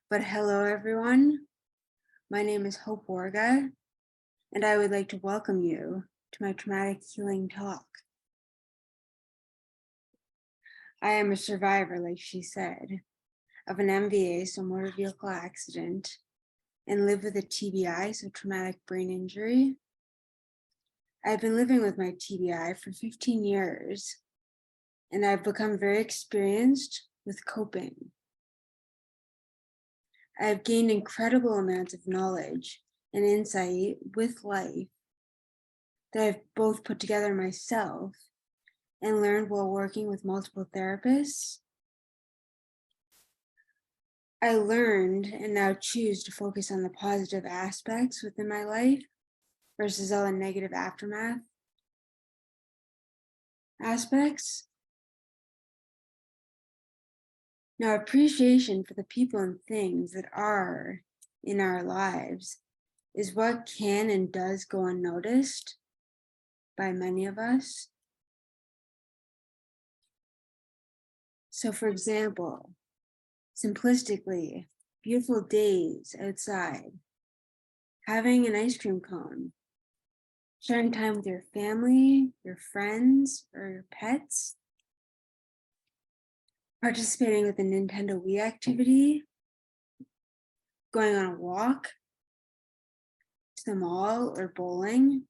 But hello, everyone. My name is Hope Warga, and I would like to welcome you to my traumatic healing talk. I am a survivor, like she said, of an MVA, so motor vehicle accident, and live with a TBI, so traumatic brain injury. I've been living with my TBI for 15 years, and I've become very experienced with coping. I've gained incredible amounts of knowledge and insight with life that I've both put together myself and learned while working with multiple therapists. I learned and now choose to focus on the positive aspects within my life versus all the negative aftermath aspects. Now, appreciation for the people and things that are in our lives is what can and does go unnoticed by many of us. So, for example, simplistically, beautiful days outside, having an ice cream cone, sharing time with your family, your friends, or your pets, participating with a Nintendo Wii activity, going on a walk to the mall or bowling.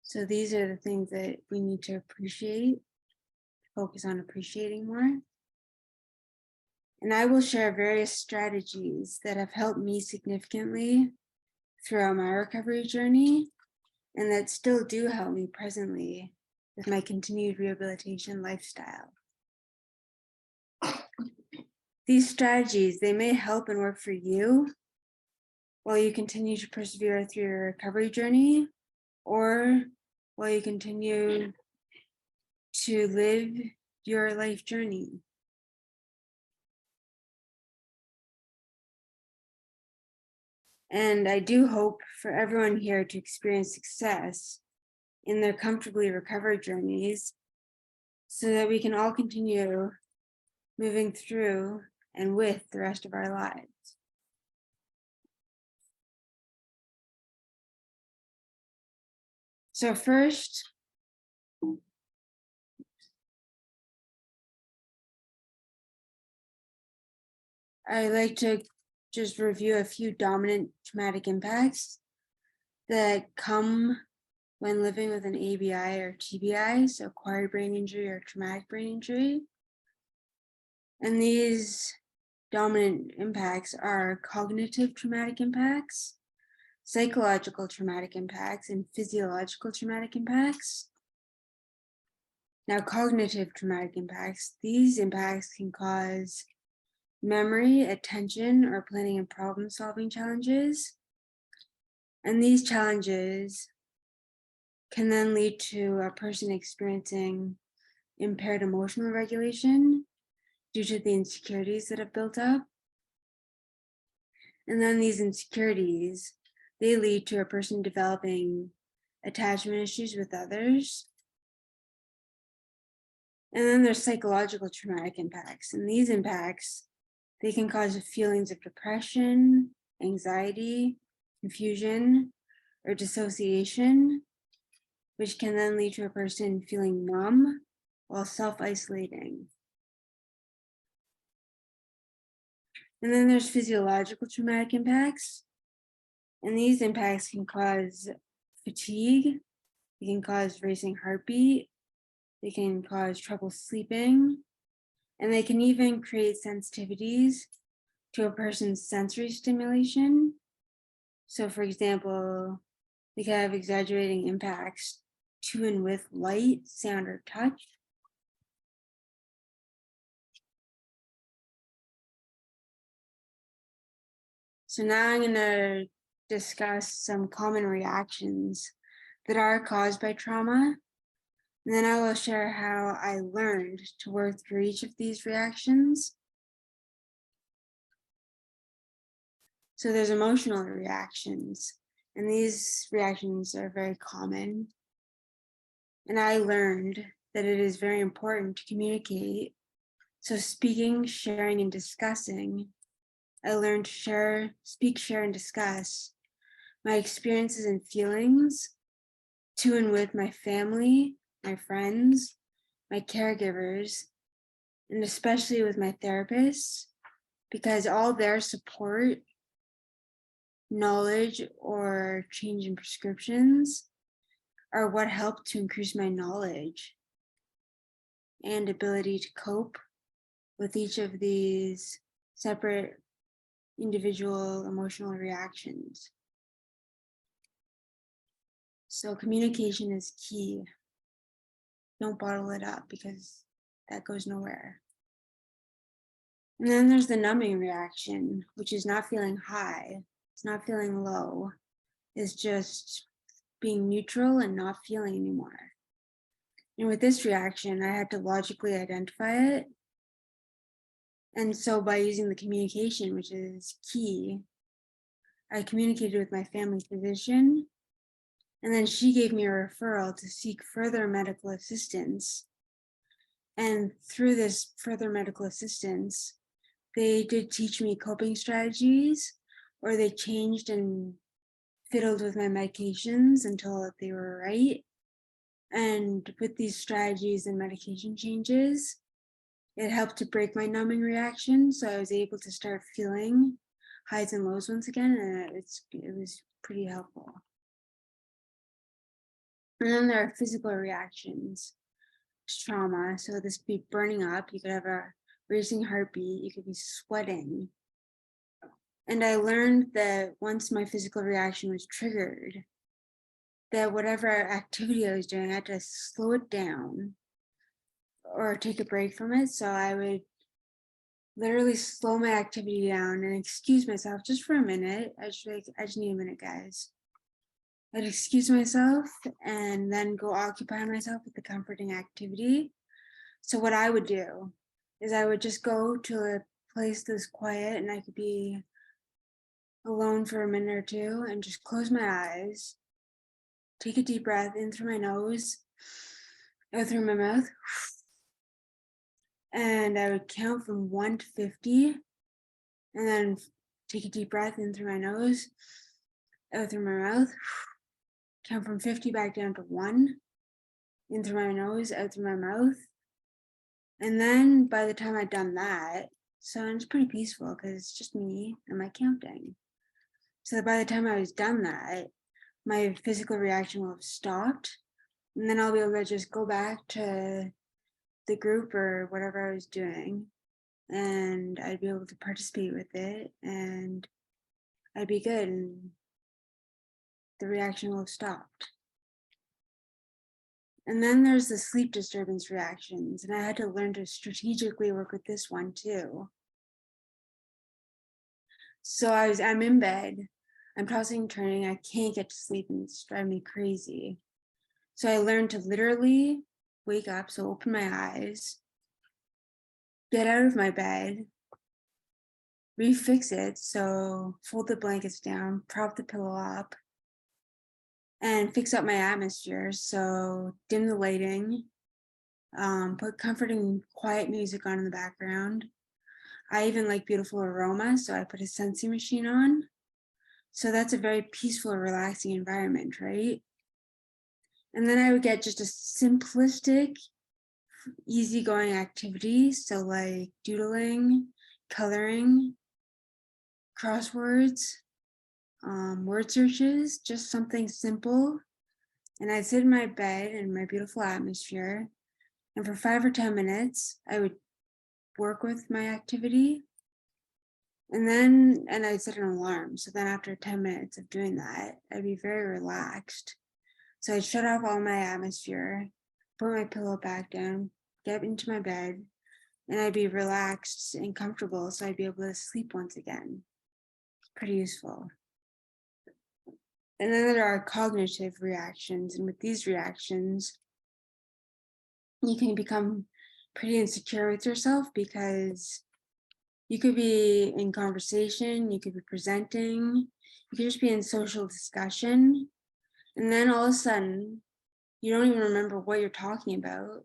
So these are the things that we need to appreciate, focus on appreciating more. And I will share various strategies that have helped me significantly throughout my recovery journey and that still do help me presently with my continued rehabilitation lifestyle. These strategies, they may help and work for you while you continue to persevere through your recovery journey, or while you continue to live your life journey. And I do hope for everyone here to experience success in their comfortably recovered journeys so that we can all continue moving through and with the rest of our lives. So first, I'd like to just review a few dominant traumatic impacts that come when living with an ABI or TBI, so acquired brain injury or traumatic brain injury. And these dominant impacts are cognitive traumatic impacts, psychological traumatic impacts, and physiological traumatic impacts. Now, cognitive traumatic impacts, these impacts can cause memory, attention, or planning and problem-solving challenges. And these challenges can then lead to a person experiencing impaired emotional regulation due to the insecurities that have built up. And then these insecurities, they lead to a person developing attachment issues with others. And then there's psychological traumatic impacts. And these impacts, they can cause feelings of depression, anxiety, confusion, or dissociation, which can then lead to a person feeling numb while self-isolating. And then there's physiological traumatic impacts. And these impacts can cause fatigue, they can cause racing heartbeat, they can cause trouble sleeping, and they can even create sensitivities to a person's sensory stimulation. So for example, they can have exaggerating impacts to and with light, sound, or touch. So now I'm going to discuss some common reactions that are caused by trauma. And then I will share how I learned to work through each of these reactions. So there's emotional reactions, and these reactions are very common. And I learned that it is very important to communicate. So speaking, sharing, and discussing, I learned to speak, share, and discuss my experiences and feelings to and with my family, my friends, my caregivers, and especially with my therapists, because all their support, knowledge, or change in prescriptions are what helped to increase my knowledge and ability to cope with each of these separate individual emotional reactions. So communication is key. Don't bottle it up because that goes nowhere. And then there's the numbing reaction, which is not feeling high. It's not feeling low. It's just being neutral and not feeling anymore. And with this reaction, I had to logically identify it. And so by using the communication, which is key, I communicated with my family physician, and then she gave me a referral to seek further medical assistance. And through this further medical assistance, they did teach me coping strategies, or they changed and fiddled with my medications until they were right. And with these strategies and medication changes, it helped to break my numbing reaction. So I was able to start feeling highs and lows once again, and it was pretty helpful. And then there are physical reactions to trauma. So this could be burning up, you could have a racing heartbeat, you could be sweating. And I learned that once my physical reaction was triggered, that whatever activity I was doing, I had to slow it down or take a break from it. So I would literally slow my activity down and excuse myself just for a minute. I just need a minute, guys. I'd excuse myself and then go occupy myself with the comforting activity. So what I would do is I would just go to a place that's quiet and I could be alone for a minute or two and just close my eyes, take a deep breath in through my nose, out through my mouth, and I would count from 1 to 50, and then take a deep breath in through my nose, out through my mouth, count from 50 back down to 1, in through my nose, out through my mouth. And then by the time I'd done that, so it's pretty peaceful because it's just me and my counting. So by the time I was done that, my physical reaction will have stopped, and then I'll be able to just go back to the group or whatever I was doing, and I'd be able to participate with it, and I'd be good, and the reaction will have stopped. And then there's the sleep disturbance reactions, and I had to learn to strategically work with this one too. So I'm in bed, I'm tossing and turning, I can't get to sleep, and it's driving me crazy. So I learned to literally wake up, so open my eyes, get out of my bed, refix it, so fold the blankets down, prop the pillow up, and fix up my atmosphere. So dim the lighting, put comforting quiet music on in the background. I even like beautiful aroma, so I put a sensing machine on. So that's a very peaceful, relaxing environment, right? And then I would get just a simplistic, easygoing activity. So like doodling, coloring, crosswords, word searches, just something simple. And I'd sit in my bed in my beautiful atmosphere. And for 5 or 10 minutes, I would work with my activity. And I'd set an alarm. So then after 10 minutes of doing that, I'd be very relaxed. So I'd shut off all my atmosphere, put my pillow back down, get into my bed, and I'd be relaxed and comfortable. So I'd be able to sleep once again. Pretty useful. And then there are cognitive reactions. And with these reactions, you can become pretty insecure with yourself because you could be in conversation, you could be presenting, you could just be in social discussion. And then all of a sudden, you don't even remember what you're talking about.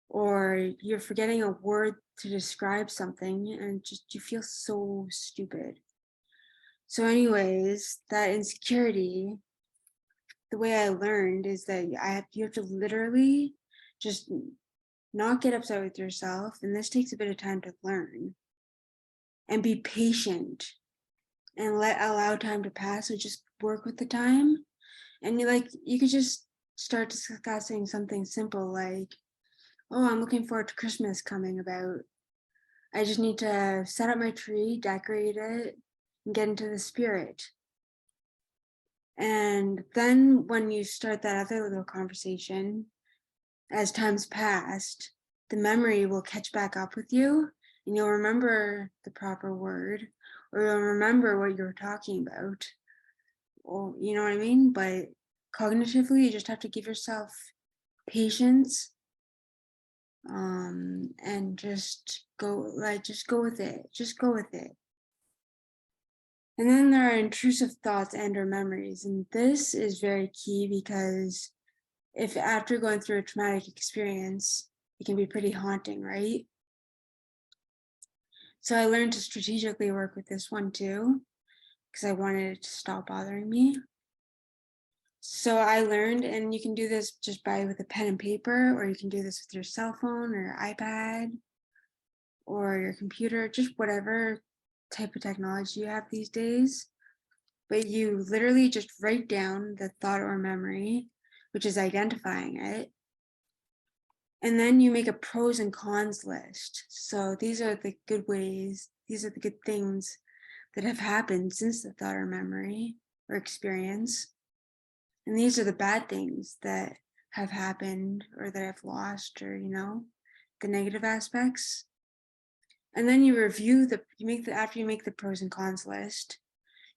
or you're forgetting a word to describe something and just you feel so stupid. So anyways, that insecurity, the way I learned is that you have to literally just not get upset with yourself, and this takes a bit of time to learn, and be patient and allow time to pass. So just work with the time, and you could just start discussing something simple like, oh, I'm looking forward to Christmas coming about. I just need to set up my tree, decorate it, and get into the spirit. And then when you start that other little conversation, as time's passed, the memory will catch back up with you and you'll remember the proper word, or you'll remember what you were talking about. Or you know what I mean? But cognitively, you just have to give yourself patience, and just go with it. Just go with it. And then there are intrusive thoughts and or memories. And this is very key because if after going through a traumatic experience, it can be pretty haunting, right? So I learned to strategically work with this one too, because I wanted it to stop bothering me. So I learned, and you can do this just with a pen and paper, or you can do this with your cell phone or your iPad or your computer, just whatever type of technology you have these days. But you literally just write down the thought or memory, which is identifying it. And then you make a pros and cons list. So these are the good ways, these are the good things that have happened since the thought or memory or experience. And these are the bad things that have happened or that I've lost, or, the negative aspects. And then you review after you make the pros and cons list,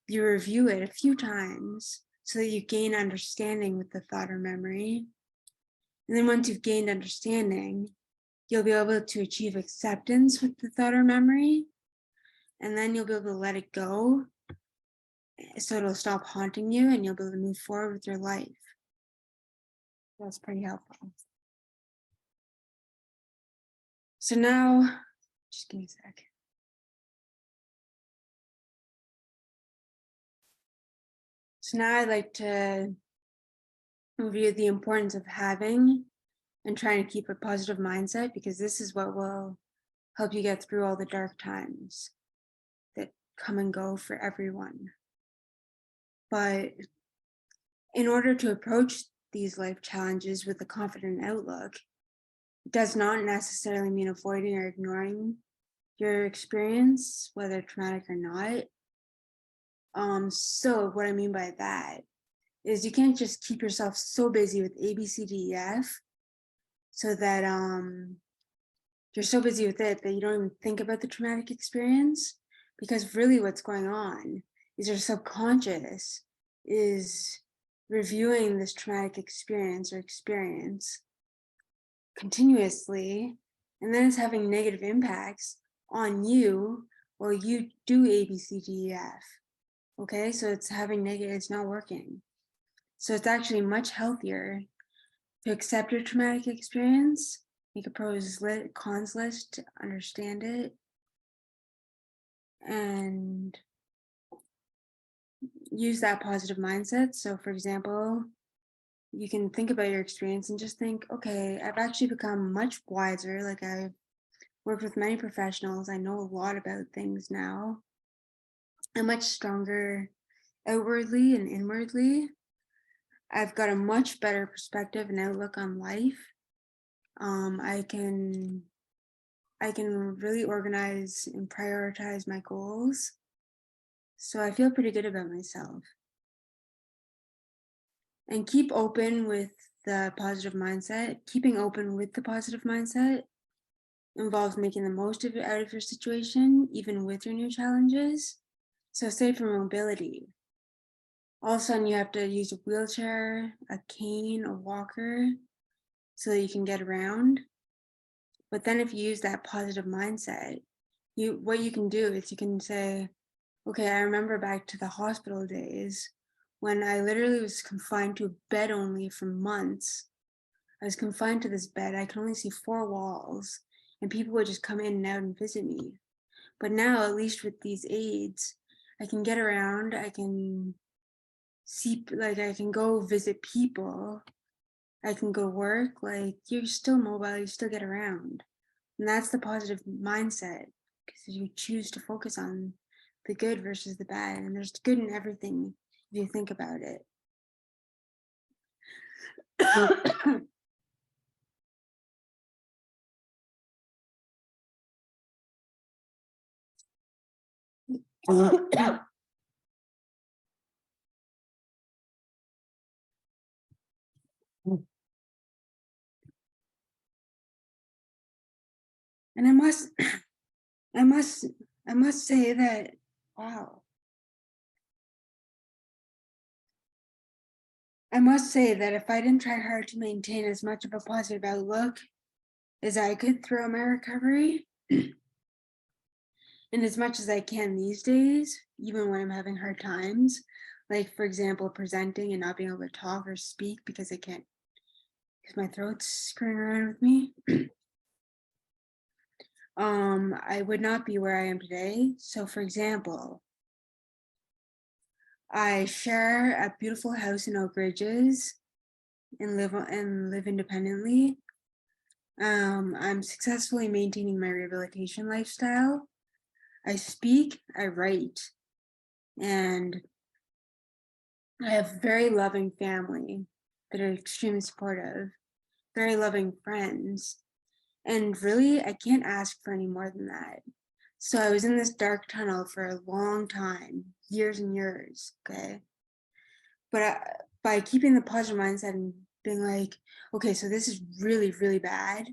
you review it a few times so that you gain understanding with the thought or memory. And then once you've gained understanding, you'll be able to achieve acceptance with the thought or memory. And then you'll be able to let it go. So it'll stop haunting you and you'll be able to move forward with your life. That's pretty helpful. So now, just give me a sec. So now I'd like to review the importance of having and trying to keep a positive mindset, because this is what will help you get through all the dark times that come and go for everyone. But in order to approach these life challenges with a confident outlook, it does not necessarily mean avoiding or ignoring your experience, whether traumatic or not. So what I mean by that is you can't just keep yourself so busy with A, B, C, D, E, F, so that you're so busy with it that you don't even think about the traumatic experience, because really what's going on is your subconscious is reviewing this traumatic experience continuously, and then it's having negative impacts on you while you do A, B, C, D, E, F. Okay, so it's it's not working. So it's actually much healthier to accept your traumatic experience, make a pros list, cons list to understand it, and use that positive mindset. So for example, you can think about your experience and just think, okay, I've actually become much wiser. Like, I've worked with many professionals. I know a lot about things now. I'm much stronger outwardly and inwardly. I've got a much better perspective and outlook on life. I can really organize and prioritize my goals. So I feel pretty good about myself. And keep open with the positive mindset. Keeping open with the positive mindset involves making the most of it out of your situation, even with your new challenges. So say for mobility, all of a sudden you have to use a wheelchair, a cane, a walker, so that you can get around. But then if you use that positive mindset, what you can do is you can say, okay, I remember back to the hospital days when I literally was confined to a bed only for months. I was confined to this bed. I could only see 4 walls, and people would just come in and out and visit me. But now, at least with these aids, I can get around. I can see, like, I can go visit people. I can go work. Like, you're still mobile. You still get around. And that's the positive mindset, because you choose to focus on the good versus the bad. And there's good in everything if you think about it. And I must say that, wow. I must say that if I didn't try hard to maintain as much of a positive outlook as I could throughout my recovery, and as much as I can these days, even when I'm having hard times, like for example, presenting and not being able to talk or speak because I can't, because my throat's screwing around with me, I would not be where I am today. So for example, I share a beautiful house in Oak Ridges and live independently. I'm successfully maintaining my rehabilitation lifestyle. I speak, I write, and I have very loving family that are extremely supportive, very loving friends. And really, I can't ask for any more than that. So I was in this dark tunnel for a long time, years and years, okay? But by keeping the positive mindset and being like, okay, so this is really, really bad,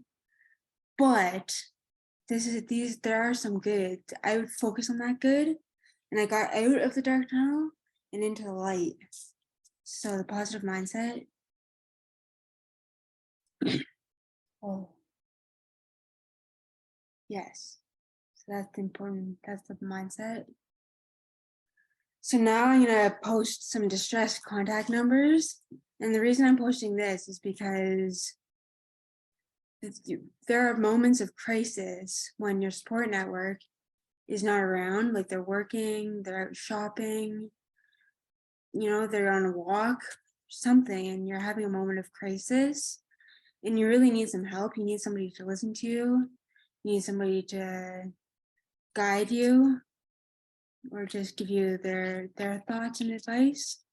but there are some good. I would focus on that good, and I got out of the dark tunnel and into the light. So the positive mindset. Oh, yes. So that's important. That's the mindset. So now I'm gonna post some distress contact numbers. And the reason I'm posting this is because there are moments of crisis when your support network is not around, like they're working, they're out shopping, they're on a walk, something, and you're having a moment of crisis and you really need some help. You need somebody to listen to you. You need somebody to guide you or just give you their thoughts and advice.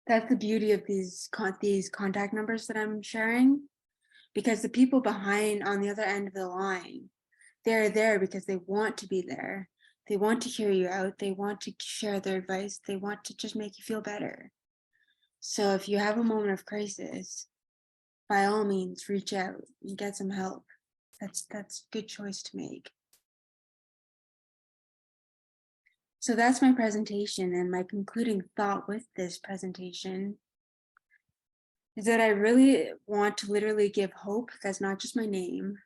That's the beauty of these contact numbers that I'm sharing, because the people behind on the other end of the line, they're there because they want to be there. They want to hear you out. They want to share their advice. They want to just make you feel better. So if you have a moment of crisis, by all means, reach out and get some help. That's a good choice to make. So that's my presentation, and my concluding thought with this presentation is that I really want to literally give hope. That's not just my name.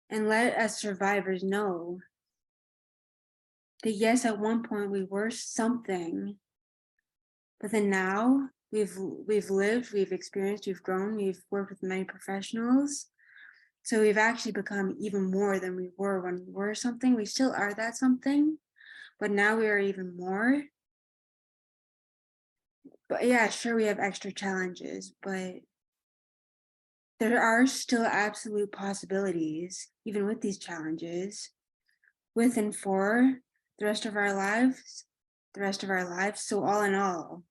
And let us survivors know that yes, at one point we were something, but then now we've lived, we've experienced, we've grown, we've worked with many professionals. So we've actually become even more than we were when we were something. We still are that something, but now we are even more. But yeah, sure, we have extra challenges, but there are still absolute possibilities, even with these challenges, with and for the rest of our lives, So all in all,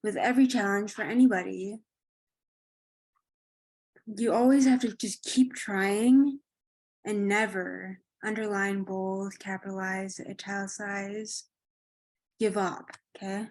with every challenge for anybody, you always have to just keep trying and never, underline, bold, capitalize, italicize, give up, okay?